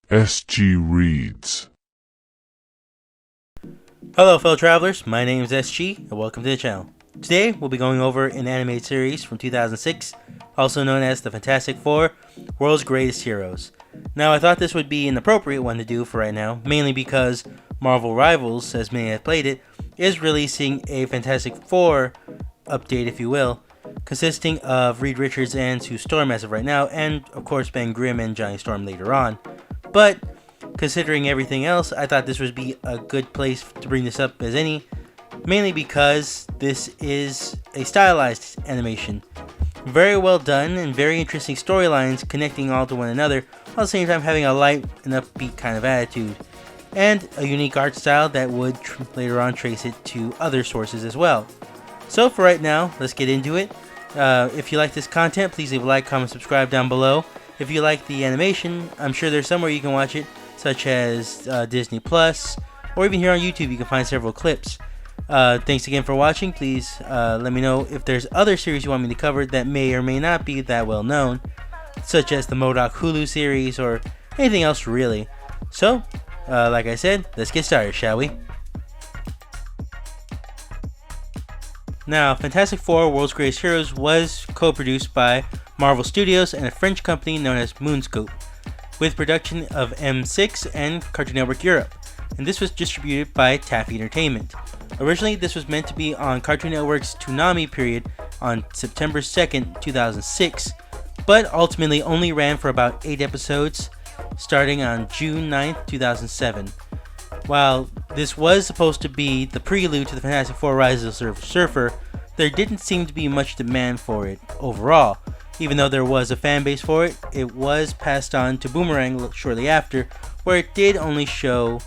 SG Reads. Hello fellow travelers, my name is SG and welcome to the channel. Today we'll be going over an animated series from 2006, also known as the Fantastic Four, World's Greatest Heroes. Now I thought this would be an appropriate one to do for right now, mainly because Marvel Rivals, as many have played it, is releasing a Fantastic Four update, if you will, consisting of Reed Richards and Sue Storm as of right now, and of course Ben Grimm and Johnny Storm later on. But considering everything else, I thought this would be a good place to bring this up as any, mainly because this is a stylized animation. Very well done and very interesting storylines connecting all to one another, while at the same time having a light and upbeat kind of attitude, and a unique art style that would later on trace it to other sources as well. So for right now, let's get into it. If you like this content, please leave a like, comment, subscribe down below. If you like the animation, I'm sure there's somewhere you can watch it, such as Disney Plus, or even here on YouTube you can find several clips. Thanks again for watching. Please let me know if there's other series you want me to cover that may or may not be that well known, such as the MODOK Hulu series or anything else really. So, like I said, let's get started, shall we? Now, Fantastic Four World's Greatest Heroes was co-produced by Marvel Studios and a French company known as Moonscope, with production of M6 and Cartoon Network Europe, and this was distributed by Taffy Entertainment. Originally, this was meant to be on Cartoon Network's Toonami period on September 2nd, 2006, but ultimately only ran for about 8 episodes, starting on June 9th, 2007. While this was supposed to be the prelude to the Fantastic Four Rise of the Silver Surfer, there didn't seem to be much demand for it overall. Even though there was a fan base for it, it was passed on to Boomerang shortly after, where it did only show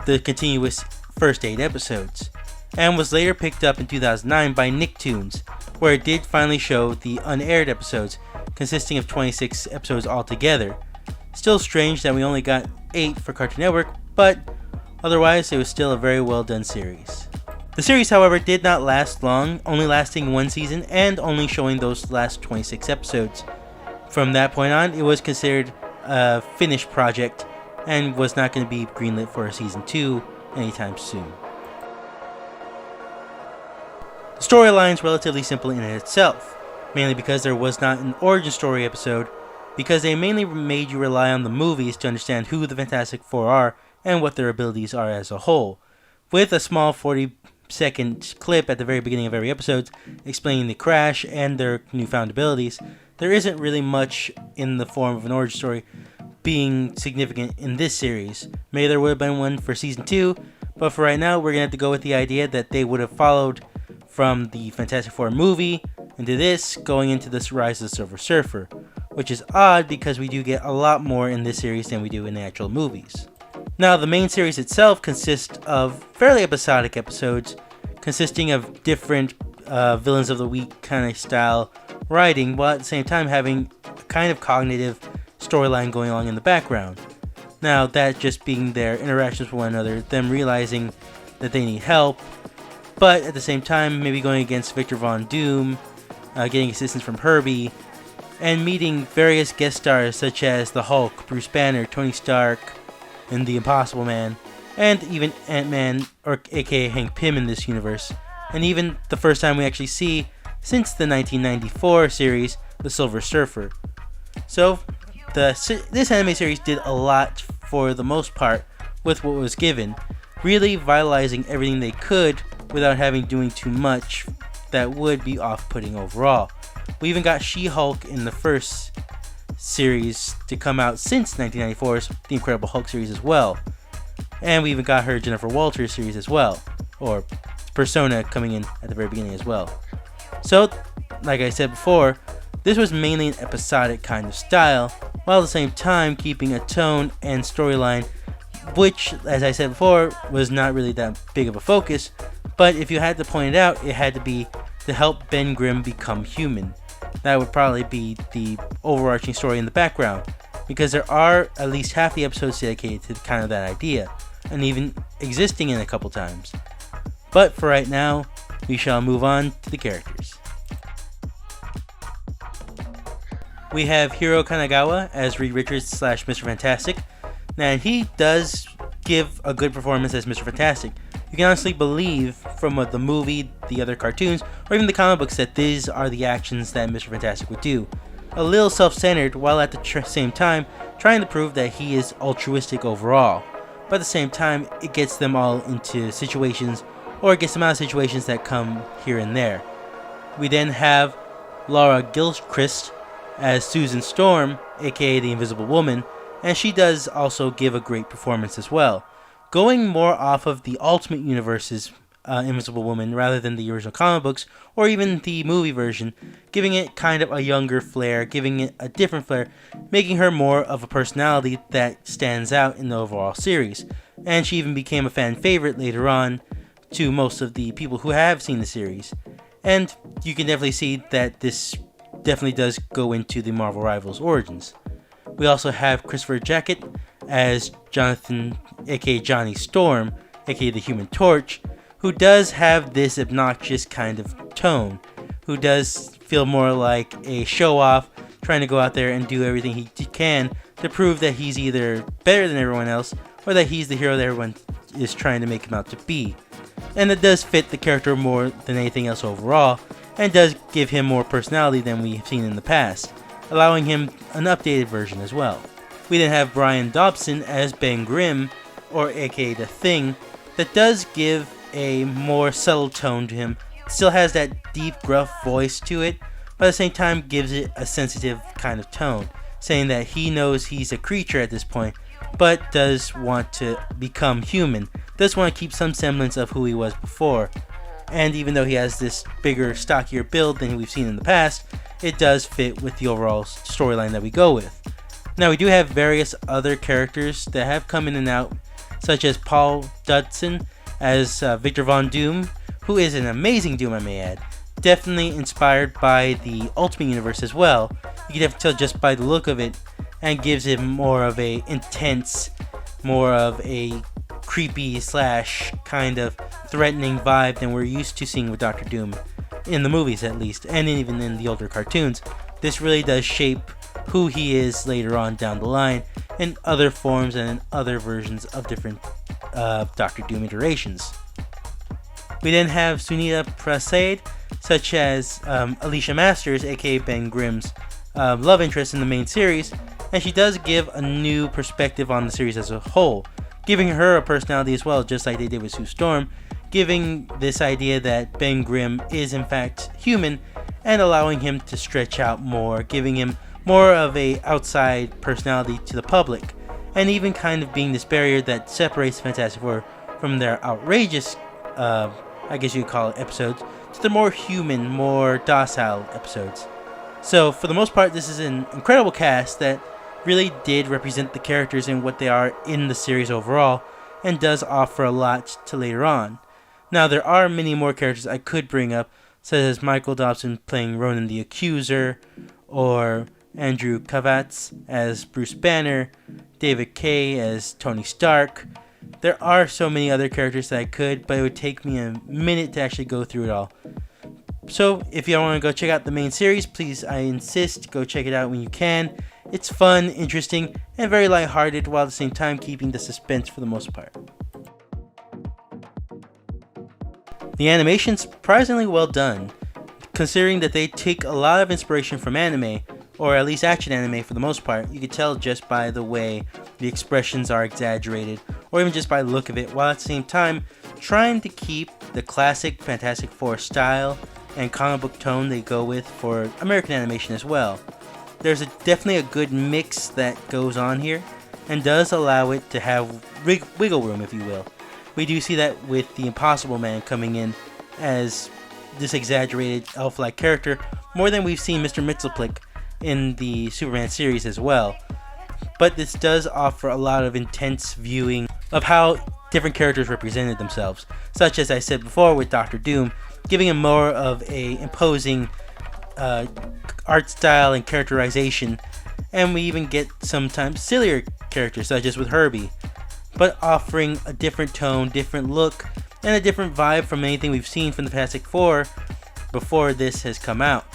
the continuous first 8 episodes, and was later picked up in 2009 by Nicktoons, where it did finally show the unaired episodes, consisting of 26 episodes altogether. Still strange that we only got 8 for Cartoon Network, but otherwise it was still a very well done series. The series, however, did not last long, only lasting 1 season and only showing those last 26 episodes. From that point on, it was considered a finished project and was not going to be greenlit for a season 2 anytime soon. The storyline is relatively simple in itself, mainly because there was not an origin story episode, because they mainly made you rely on the movies to understand who the Fantastic Four are and what their abilities are as a whole, with a small 40-second clip at the very beginning of every episode explaining the crash and their newfound abilities. There isn't really much in the form of an origin story being significant in this series. Maybe there would have been one for season 2, but for right now we're going to have to go with the idea that they would have followed from the Fantastic Four movie into this, going into this Rise of the Silver Surfer, which is odd because we do get a lot more in this series than we do in the actual movies. Now, the main series itself consists of fairly episodic episodes, consisting of different villains of the week kind of style writing, while at the same time having a kind of cognitive storyline going on in the background. Now, that just being their interactions with one another, them realizing that they need help, but at the same time maybe going against Victor Von Doom, getting assistance from Herbie, and meeting various guest stars such as the Hulk, Bruce Banner, Tony Stark, and the Impossible Man, and even Ant-Man, or aka Hank Pym in this universe, and even the first time we actually see, since the 1994 series, the Silver Surfer. So, this anime series did a lot for the most part with what was given, really vitalizing everything they could without having doing too much that would be off-putting overall. We even got She-Hulk in the first series to come out since 1994's The Incredible Hulk series as well, and we even got her Jennifer Walters series as well, or Persona coming in at the very beginning as well. So, like I said before, this was mainly an episodic kind of style, while at the same time keeping a tone and storyline which, as I said before, was not really that big of a focus, but if you had to point it out, it had to be to help Ben Grimm become human. That would probably be the overarching story in the background, because there are at least half the episodes dedicated to kind of that idea, and even existing in a couple times. But for right now, we shall move on to the characters. We have Hiro Kanagawa as Reed Richards / Mr. Fantastic. Now, he does give a good performance as Mr. Fantastic. You can honestly believe from the movie, the other cartoons, or even the comic books that these are the actions that Mr. Fantastic would do. A little self-centered, while at the same time trying to prove that he is altruistic overall. But at the same time, it gets them all into situations, or it gets them out of situations that come here and there. We then have Laura Gilchrist as Susan Storm, aka the Invisible Woman, and she does also give a great performance as well. Going more off of the Ultimate Universe's Invisible Woman rather than the original comic books or even the movie version, giving it kind of a younger flair, giving it a different flair, making her more of a personality that stands out in the overall series. And she even became a fan favorite later on to most of the people who have seen the series. And you can definitely see that this definitely does go into the Marvel Rivals origins. We also have Christopher Jackett as Jonathan, aka Johnny Storm, aka the Human Torch, who does have this obnoxious kind of tone, who does feel more like a show-off, trying to go out there and do everything he can to prove that he's either better than everyone else, or that he's the hero that everyone is trying to make him out to be. And it does fit the character more than anything else overall, and does give him more personality than we've seen in the past, allowing him an updated version as well. We then have Brian Dobson as Ben Grimm, or aka The Thing, that does give a more subtle tone to him. Still has that deep, gruff voice to it, but at the same time gives it a sensitive kind of tone, saying that he knows he's a creature at this point, but does want to become human, does want to keep some semblance of who he was before. And even though he has this bigger, stockier build than we've seen in the past, it does fit with the overall storyline that we go with. Now, we do have various other characters that have come in and out, such as Paul Dudson as Victor Von Doom, who is an amazing Doom, I may add. Definitely inspired by the Ultimate Universe as well. You can definitely tell just by the look of it, and gives it more of a intense, more of a creepy slash kind of threatening vibe than we're used to seeing with Doctor Doom, in the movies at least, and even in the older cartoons. This really does shape who he is later on down the line in other forms and in other versions of different Doctor Doom iterations. We then have Sunita Prasad, such as Alicia Masters, aka Ben Grimm's love interest in the main series, and she does give a new perspective on the series as a whole, giving her a personality as well, just like they did with Sue Storm, giving this idea that Ben Grimm is in fact human, and allowing him to stretch out more, giving him more of a outside personality to the public, and even kind of being this barrier that separates the Fantastic Four from their outrageous, I guess you could call it, episodes, to the more human, more docile episodes. So for the most part, this is an incredible cast that really did represent the characters and what they are in the series overall, and does offer a lot to later on. Now, there are many more characters I could bring up, such as Michael Dobson playing Ronan the Accuser, or Andrew Kavats as Bruce Banner, David Kay as Tony Stark. There are so many other characters that I could, but it would take me a minute to actually go through it all. So if you want to go check out the main series, please, I insist, go check it out when you can. It's fun, interesting, and very lighthearted, while at the same time keeping the suspense for the most part. The animation's surprisingly well done, considering that they take a lot of inspiration from anime, or at least action anime for the most part. You could tell just by the way the expressions are exaggerated, or even just by the look of it, while at the same time trying to keep the classic Fantastic Four style and comic book tone they go with for American animation as well. There's definitely a good mix that goes on here, and does allow it to have wiggle room, if you will. We do see that with the Impossible Man coming in as this exaggerated elf-like character, more than we've seen Mr. Mxyzptlk in the Superman series as well. But this does offer a lot of intense viewing of how different characters represented themselves, such as I said before with Doctor Doom, giving him more of a imposing art style and characterization, and we even get sometimes sillier characters such as with Herbie, but offering a different tone, different look, and a different vibe from anything we've seen from the Fantastic Four before this has come out.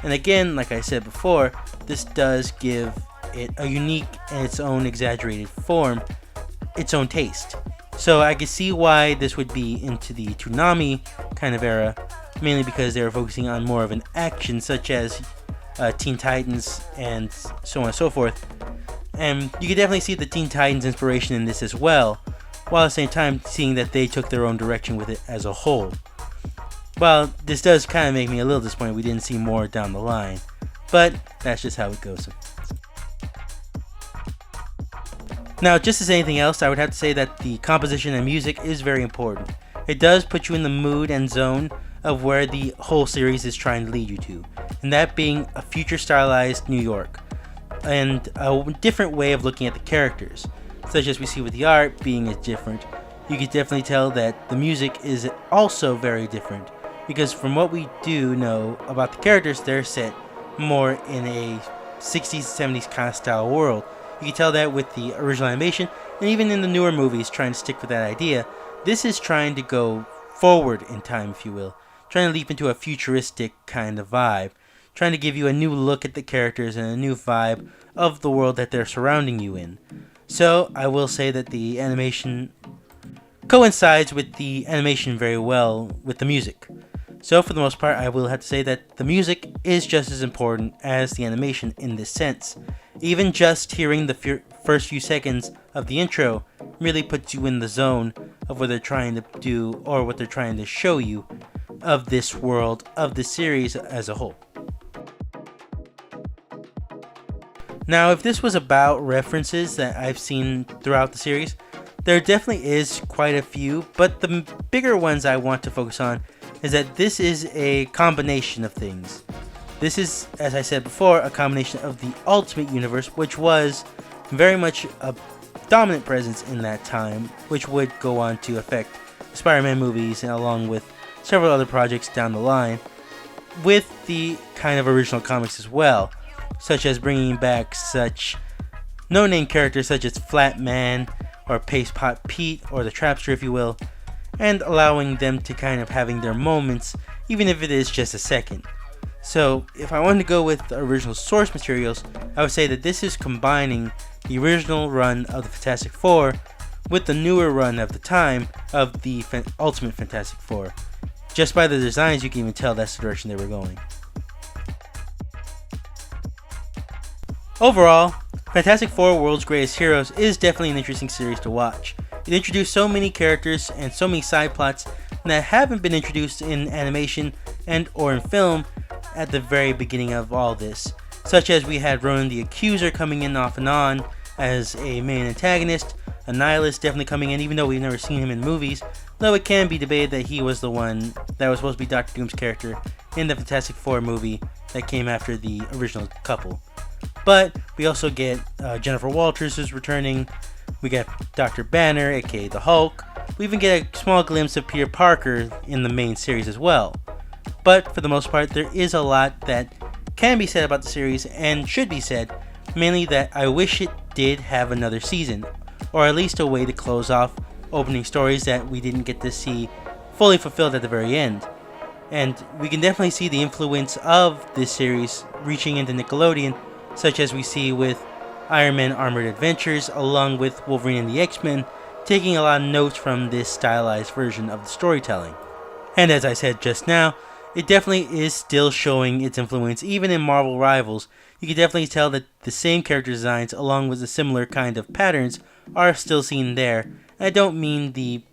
And again, like I said before, this does give it a unique and its own exaggerated form, its own taste. So I could see why this would be into the Toonami kind of era, mainly because they were focusing on more of an action such as Teen Titans and so on and so forth. And you could definitely see the Teen Titans inspiration in this as well, while at the same time seeing that they took their own direction with it as a whole. Well, this does kind of make me a little disappointed we didn't see more down the line, but that's just how it goes. Now, just as anything else, I would have to say that the composition and music is very important. It does put you in the mood and zone of where the whole series is trying to lead you to, and that being a future stylized New York, and a different way of looking at the characters, such as we see with the art being different. You can definitely tell that the music is also very different, because from what we do know about the characters, they're set more in a 60s, 70s kind of style world. You can tell that with the original animation, and even in the newer movies trying to stick with that idea. This is trying to go forward in time, if you will, trying to leap into a futuristic kind of vibe, trying to give you a new look at the characters and a new vibe of the world that they're surrounding you in. So I will say that the animation coincides with the animation very well with the music. So for the most part, I will have to say that the music is just as important as the animation in this sense. Even just hearing the first few seconds of the intro really puts you in the zone of what they're trying to do or what they're trying to show you of this world, of the series as a whole. Now, if this was about references that I've seen throughout the series, there definitely is quite a few, but the bigger ones I want to focus on is that this is a combination of things. This is, as I said before, a combination of the Ultimate Universe, which was very much a dominant presence in that time, which would go on to affect Spider-Man movies and along with several other projects down the line, with the kind of original comics as well, such as bringing back such no-name characters such as Flat Man or Paste Pot Pete or the Trapster, if you will, and allowing them to kind of having their moments, even if it is just a second. So if I wanted to go with the original source materials, I would say that this is combining the original run of the Fantastic Four with the newer run of the time of the Ultimate Fantastic Four. Just by the designs, you can even tell that's the direction they were going. Overall, Fantastic Four World's Greatest Heroes is definitely an interesting series to watch. It introduced so many characters and so many side plots that haven't been introduced in animation and or in film at the very beginning of all this, such as we had Ronan the Accuser coming in off and on as a main antagonist, Annihilus definitely coming in even though we've never seen him in movies, though it can be debated that he was the one that was supposed to be Doctor Doom's character in the Fantastic Four movie that came after the original couple. But we also get Jennifer Walters is returning, we get Dr. Banner, aka the Hulk, we even get a small glimpse of Peter Parker in the main series as well. But for the most part, there is a lot that can be said about the series and should be said, mainly that I wish it did have another season, or at least a way to close off opening stories that we didn't get to see fully fulfilled at the very end. And we can definitely see the influence of this series reaching into Nickelodeon, such as we see with Iron Man Armored Adventures, along with Wolverine and the X-Men, taking a lot of notes from this stylized version of the storytelling. And as I said just now, it definitely is still showing its influence even in Marvel Rivals. You can definitely tell that the same character designs along with the similar kind of patterns are still seen there. And I don't mean the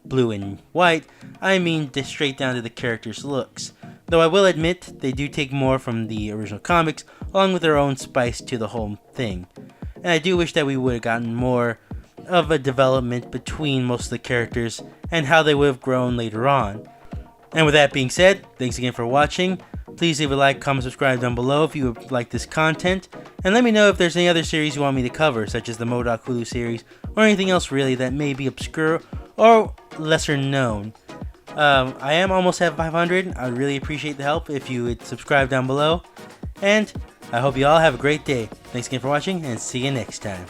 blue and white, I mean just straight down to the characters' looks. Though I will admit they do take more from the original comics along with their own spice to the whole thing. And I do wish that we would have gotten more of a development between most of the characters and how they would have grown later on. And with that being said, thanks again for watching. Please leave a like, comment, subscribe down below if you would like this content. And let me know if there's any other series you want me to cover, such as the MODOK Hulu series, or anything else really that may be obscure or lesser known. I am almost at 500. I would really appreciate the help if you would subscribe down below. And I hope you all have a great day. Thanks again for watching, and see you next time.